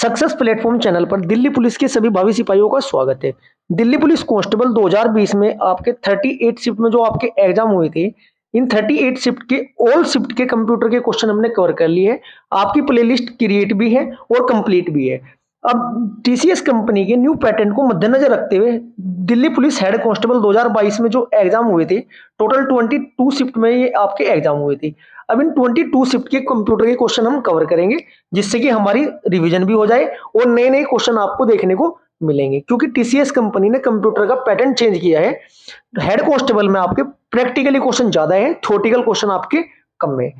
Success platform channel पर Delhi police के सभी भावी सिपाहियों का स्वागत है। दिल्ली पुलिस कांस्टेबल 2020 में आपके 38 शिफ्ट में जो आपके एग्जाम हुए थे, इन 38 शिफ्ट के ऑल शिफ्ट के कंप्यूटर के क्वेश्चन हमने कवर कर लिए हैं। आपकी प्लेलिस्ट क्रिएट भी है और कंप्लीट भी है। अब टीसीएस कंपनी के न्यू पैटर्न को मद्देनजर रखते हुए दिल्ली पुलिस हेड कांस्टेबल 2022 में जो एग्जाम हुए थे, टोटल 22 शिफ्ट में ये आपके एग्जाम हुए थे। अब इन 22 शिफ्ट के कंप्यूटर के क्वेश्चन हम कवर करेंगे, जिससे कि हमारी रिवीजन भी हो जाए और नए नए क्वेश्चन आपको देखने को मिलेंगे, क्योंकि टीसीएस कंपनी ने कंप्यूटर का पैटर्न चेंज किया है। हेड कांस्टेबल में आपके प्रैक्टिकली क्वेश्चन ज्यादा है, थ्योरेटिकल क्वेश्चन आपके कम है।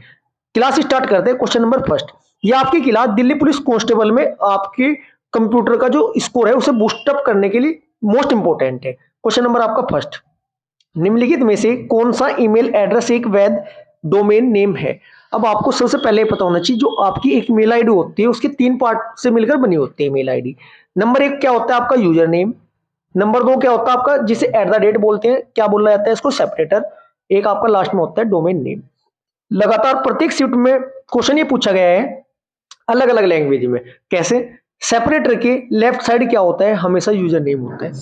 क्लास स्टार्ट करते हैं। क्वेश्चन नंबर फर्स्ट, ये आपकी क्लास दिल्ली पुलिस कांस्टेबल में आपके कंप्यूटर का जो स्कोर है उसे बूस्टअप करने के लिए मोस्ट इंपोर्टेंट है। क्वेश्चन नंबर आपका फर्स्ट, निम्नलिखित में से कौन सा ईमेल एड्रेस एक वैध डोमेन नेम है? अब आपको सबसे पहले पता होना चाहिए, जो आपकी एक मेल आईडी होती है उसके 3 पार्ट से मिलकर बनी होती है मेल आईडी। नंबर 1 क्या होता है आपका यूजर नेम। नंबर 2 क्या होता है आपका, जिसे @ बोलते हैं, क्या बोला जाता है इसको, सेपरेटर। एक आपका लास्ट में होता है डोमेन नेम। लगातार प्रत्येक शिफ्ट में क्वेश्चन ये पूछा गया है अलग अलग लैंग्वेज में। कैसे? सेपरेटर के लेफ्ट साइड क्या होता है, हमेशा यूजर नेम होता है।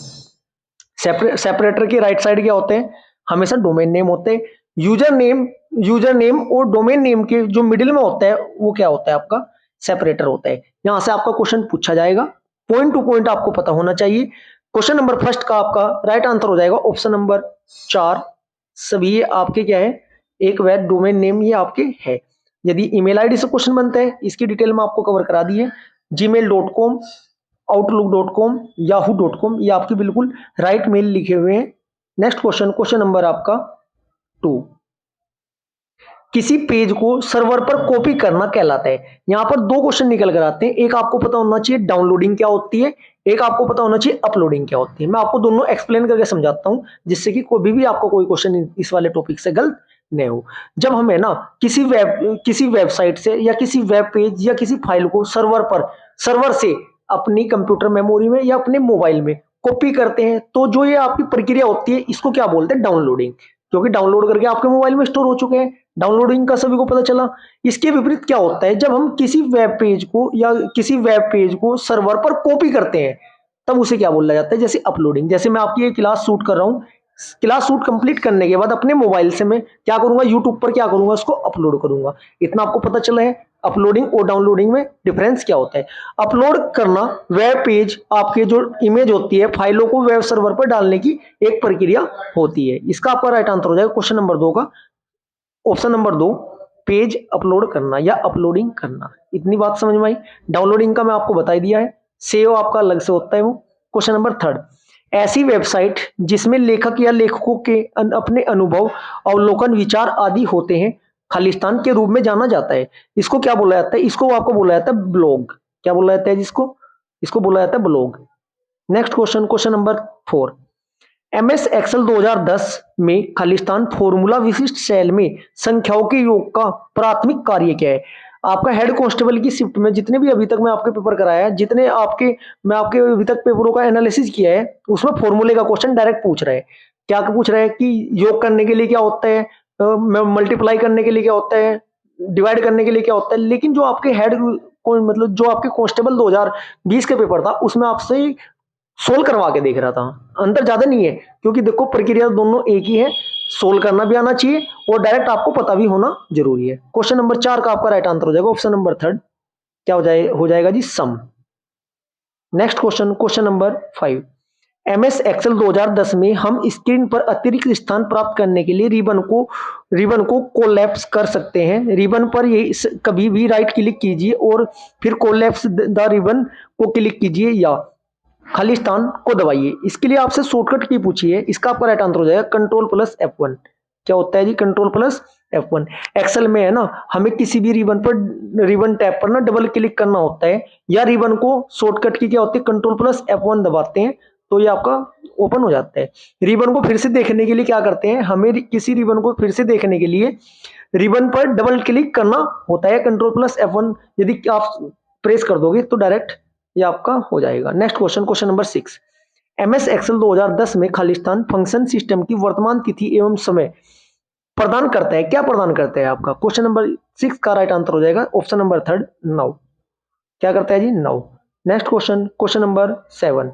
सेपरेटर के राइट साइड क्या होते हैं, हमेशा डोमेन नेम होते हैं। यूजर नेम और डोमेन नेम के जो मिडिल में होता है वो क्या होता है आपका, सेपरेटर होता है। यहां से आपका क्वेश्चन पूछा जाएगा, पॉइंट टू पॉइंट आपको पता होना चाहिए। क्वेश्चन नंबर फर्स्ट का आपका राइट आंसर हो जाएगा ऑप्शन नंबर 4। सभी ये आपके क्या है, एक वैध डोमेन नेम ये आपके है। यदि ईमेल आईडी से क्वेश्चन बनता है, इसकी डिटेल में आपको कवर करा दी है। gmail.com, outlook.com, yahoo.com, ये आपकी बिल्कुल राइट मेल लिखे हुए हैं। नेक्स्ट क्वेश्चन, क्वेश्चन नंबर आपका 2, किसी पेज को सर्वर पर कॉपी करना कहलाता है। यहां पर 2 क्वेश्चन निकल कर आते हैं। एक आपको पता होना चाहिए डाउनलोडिंग क्या होती है, एक आपको पता होना चाहिए अपलोडिंग क्या होती है। मैं आपको दोनों एक्सप्लेन करके समझाता हूं, जिससे कि कोई भी आपको कोई क्वेश्चन इस वाले टॉपिक से गलत नहीं हो। जब हमें ना किसी वेबसाइट से या किसी वेब पेज या किसी फाइल को सर्वर से अपनी कंप्यूटर मेमोरी में या अपने मोबाइल में कॉपी करते हैं, तो जो ये आपकी प्रक्रिया होती है इसको क्या बोलते हैं, डाउनलोडिंग। क्योंकि डाउनलोड करके आपके मोबाइल में स्टोर हो चुके हैं, डाउनलोडिंग का सभी को पता चला। इसके विपरीत क्या होता है, जब हम किसी वेब पेज को सर्वर पर कॉपी करते हैं, तब उसे क्या बोला जाता है, जैसे अपलोडिंग। जैसे मैं आपकी ये क्लास शूट कर रहा हूं, क्लास शूट कंप्लीट करने के बाद अपने मोबाइल से मैं क्या करूंगा, यूट्यूब पर क्या करूंगा, उसको अपलोड करूंगा। इतना आपको पता चला है अपलोडिंग और डाउनलोडिंग में डिफरेंस क्या होता है। अपलोड करना, वेब पेज आपके जो इमेज होती है, फाइलों को वेब सर्वर पर डालने की एक प्रक्रिया होती है। इसका आपका राइट आंसर हो जाएगा क्वेश्चन नंबर 2 का ऑप्शन नंबर 2, पेज अपलोड करना या अपलोडिंग करना। इतनी बात समझ में आई। डाउनलोडिंग का मैं आपको बता ही दिया है, सेव आपका अलग से होता है वो। क्वेश्चन नंबर 3, ऐसी वेबसाइट जिसमें लेखक या लेखकों के अपने अनुभव, अवलोकन, विचार आदि होते हैं, खालिस्तान के रूप में जाना जाता है। इसको क्या बोला जाता है, इसको आपको बोला जाता है ब्लॉग। क्या बोला जाता है जिसको, इसको बोला जाता है blog. Next question, question number 4, MS Excel 2010 में खालिस्तान फॉर्मूला विशिष्ट सेल में संख्याओं के योग का प्राथमिक कार्य क्या है? आपका हेड कांस्टेबल की शिफ्ट में जितने भी अभी तक मैं आपके पेपर कराया है, मैं आपके अभी तक पेपरों का एनालिसिस किया है, उसमें फॉर्मूले का क्वेश्चन डायरेक्ट पूछ रहा है। क्या पूछ रहा है कि योग करने के लिए क्या होता है, मल्टीप्लाई करने के लिए क्या होता है, डिवाइड करने के लिए क्या होता है। लेकिन जो आपके मतलब जो आपके कांस्टेबल 2020 के पेपर था, उसमें आपसे सोल्व करवा के देख रहा था। अंतर ज्यादा नहीं है, क्योंकि देखो प्रक्रिया दोनों एक ही है, सोल्व करना भी आना चाहिए और डायरेक्ट आपको पता भी होना जरूरी है। क्वेश्चन नंबर 4 का आपका राइट आंसर हो जाएगा ऑप्शन नंबर 3, क्या हो जाएगा जी, sum. Next question, question number 5, MS Excel 2010 में हम स्क्रीन पर अतिरिक्त स्थान प्राप्त करने के लिए रिबन को कोलैप्स कर सकते हैं। रिबन पर ये कभी भी राइट क्लिक कीजिए और फिर कोलैप्स द रिबन को क्लिक कीजिए या खालिस्तान को दबाइए। इसके लिए आपसे शॉर्टकट की पूछी है, इसका आपका राइट आंसर हो जाएगा Ctrl+F1। क्या होता है जी, Ctrl+F1। एक्सेल में है ना, हमें किसी भी रिबन टैब पर ना डबल क्लिक करना होता है, या रिबन को शॉर्टकट की क्या होती है, Ctrl+F1 दबाते हैं तो ये आपका ओपन हो जाता है। रिबन को फिर से देखने के लिए क्या करते हैं, हमें किसी रिबन को फिर से देखने के लिए रिबन पर डबल क्लिक करना होता है, Ctrl+F1 यदि आप प्रेस कर दोगे तो डायरेक्ट ये आपका हो जाएगा। Next question, question number 6, MS Excel 2010 में खालिस्तान फंक्शन सिस्टम की वर्तमान तिथि एवं समय प्रदान करता है। क्या प्रदान करता है आपका, क्वेश्चन नंबर 6 का राइट आंसर हो जाएगा ऑप्शन नंबर 3, नाउ। क्या करता है जी, now. Next question, question number 7,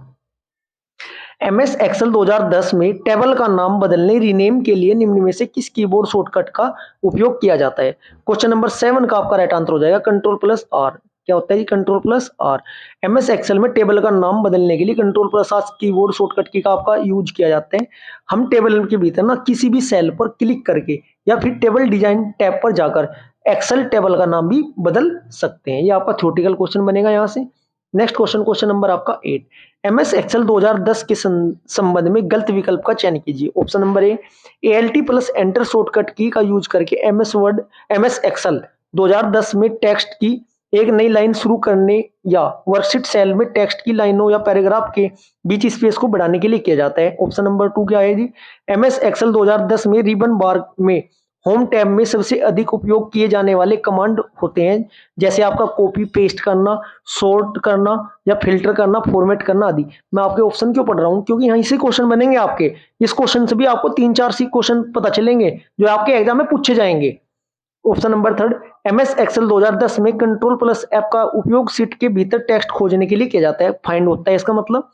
MS Excel 2010 में टेबल का नाम बदलने रीनेम के लिए निम्न में से किस कीबोर्ड शॉर्टकट का उपयोग किया जाता है? क्वेश्चन नंबर 7 का आपका राइट आंसर हो जाएगा कंट्रोल प्लस आर। क्या होता है जी? Control plus R. MS Excel में टेबल का नाम बदलने के लिए control plus R keyboard shortcut की का आपका यूज किया जाता है। हम टेबल के भीतर ना किसी भी सेल पर क्लिक करके या फिर टेबल डिजाइन टैब पर जाकर एक्सेल टेबल का नाम भी बदल सकते हैं। ये आपका थ्योरेटिकल क्वेश्चन बनेगा यहाँ से। नेक्स्ट क्वेश्चन, क्वेश्चन नंबर आपका 8, एमएस एक्सेल 2010 के संबंध में गलत विकल्प का चयन कीजिए। Option number A, ALT plus enter shortcut की का यूज करके एमएस एक्सेल 2010 में टेक्स्ट की एक नई लाइन शुरू करने या वर्कशीट सेल में टेक्स्ट की लाइनों या पैराग्राफ के बीच स्पेस को बढ़ाने के लिए किया जाता है। ऑप्शन नंबर 2 क्या है जी? एमएस एक्सेल 2010 में रिबन बार में होम टैब में सबसे अधिक उपयोग किए जाने वाले कमांड होते हैं, जैसे आपका कॉपी पेस्ट करना, सॉर्ट करना या फिल्टर करना, फॉर्मेट करना आदि। मैं आपके ऑप्शन क्यों पढ़ रहा हूं? क्योंकि यहीं से क्वेश्चन बनेंगे आपके। इस क्वेश्चन से भी आपको 3-4 सी क्वेश्चन पता चलेंगे जो आपके एग्जाम में पूछे जाएंगे। ऑप्शन नंबर 3, एमएस एक्सेल 2010 में कंट्रोल प्लस ऐप का उपयोग सीट के भीतर टेक्स्ट खोजने के लिए किया जाता है, फाइंड होता है इसका मतलब।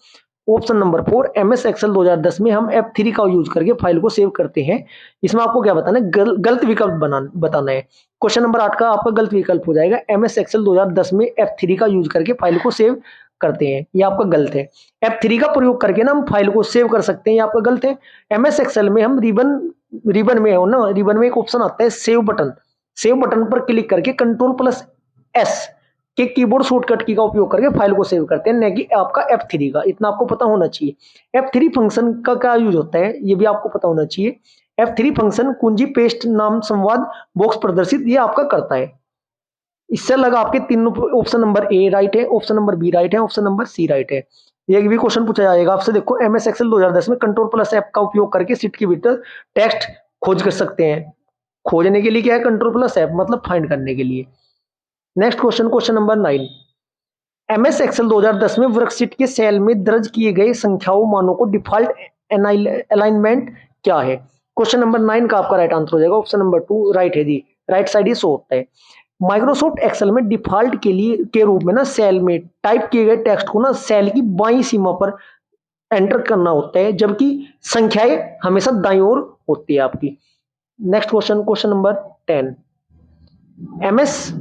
ऑप्शन नंबर 4, एमएस एक्सेल 2010 में हम F3 का यूज करके फाइल को सेव करते हैं। इसमें आपको क्या बताना है? गलत विकल्प बताना है। क्वेश्चन नंबर 8 का आपका गलत विकल्प हो जाएगा, एमएस एक्सेल 2010 में F3 का यूज करके फाइल को सेव करते हैं। ये आपका गलत है। F3 का प्रयोग करके ना हम फाइल को सेव कर सकते हैं, ये आपका गलत है। एमएस एक्सेल में हम रिबन में हो ना, रिबन में एक ऑप्शन आता है सेव बटन। सेव बटन पर क्लिक करके कंट्रोल प्लस एस के कीबोर्ड शॉर्टकट की का उपयोग करके फाइल को सेव करते हैं, न कि आपका F3 का। इतना आपको पता होना चाहिए। F3 फंक्शन का क्या यूज होता है ये भी आपको पता होना चाहिए। F3 फंक्शन कुंजी पेस्ट नाम संवाद बॉक्स प्रदर्शित ये आपका करता है। इससे अलग आपके तीनों ऑप्शन नंबर ए राइट है, ऑप्शन नंबर बी राइट है, ऑप्शन नंबर सी राइट है। ये भी क्वेश्चन पूछा जाएगा आपसे। देखो, एमएस एक्सेल 2010 में कंट्रोल प्लस ऐप का उपयोग करके सीट के भीतर टेक्स्ट खोज कर सकते हैं। खोजने के लिए क्या है? कंट्रोल प्लस ऐप, मतलब फाइंड करने के लिए। Next question, question number 9, MS Excel 2010 में वर्कशीट के सेल में दर्ज किए गए संख्याओं मानों को डिफॉल्ट अलाइनमेंट क्या है? क्वेश्चन नंबर 9 का आपका राइट आंसर हो जाएगा ऑप्शन नंबर 2 राइट है जी। राइट साइड ये शो होता है। माइक्रोसॉफ्ट एक्सेल में डिफॉल्ट के रूप में ना सेल में टाइप किए गए टेक्स्ट को ना सेल की बाईं सीमा पर एंटर करना होता है, जबकि संख्याएं हमेशा दाईं ओर होती है आपकी। Next question, question number 10, MS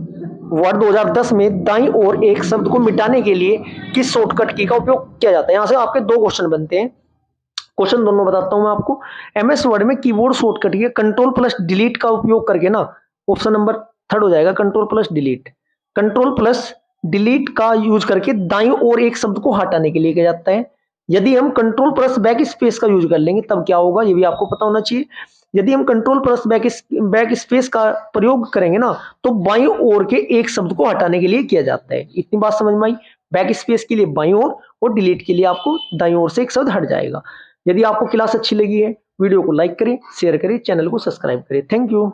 word 2010 में दाईं ओर एक शब्द को मिटाने के लिए किस शॉर्टकट की का उपयोग किया जाता है? यहां से आपके दो क्वेश्चन बनते हैं। क्वेश्चन दोनों बताता हूं मैं आपको। एमएस वर्ड में कीबोर्ड शॉर्टकट की कंट्रोल प्लस डिलीट का उपयोग करके ना, ऑप्शन नंबर 3 हो जाएगा control plus delete. Control plus delete का यूज करके दाईं ओर एक शब्द को हटाने के लिए किया जाता है। यदि हम कंट्रोल प्लस बैक स्पेस का यूज कर लेंगे तब क्या होगा, ये भी आपको पता होना चाहिए। यदि हम कंट्रोल प्लस बैक स्पेस का प्रयोग करेंगे ना, तो बाईं ओर के एक शब्द को हटाने के लिए किया जाता है। इतनी बात समझ में आई? बैक स्पेस के लिए बाईं ओर और डिलीट के लिए आपको दाईं ओर से एक शब्द हट जाएगा। यदि आपको क्लास अच्छी लगी है, वीडियो को लाइक करें, शेयर करें, चैनल को सब्सक्राइब करें। Thank you.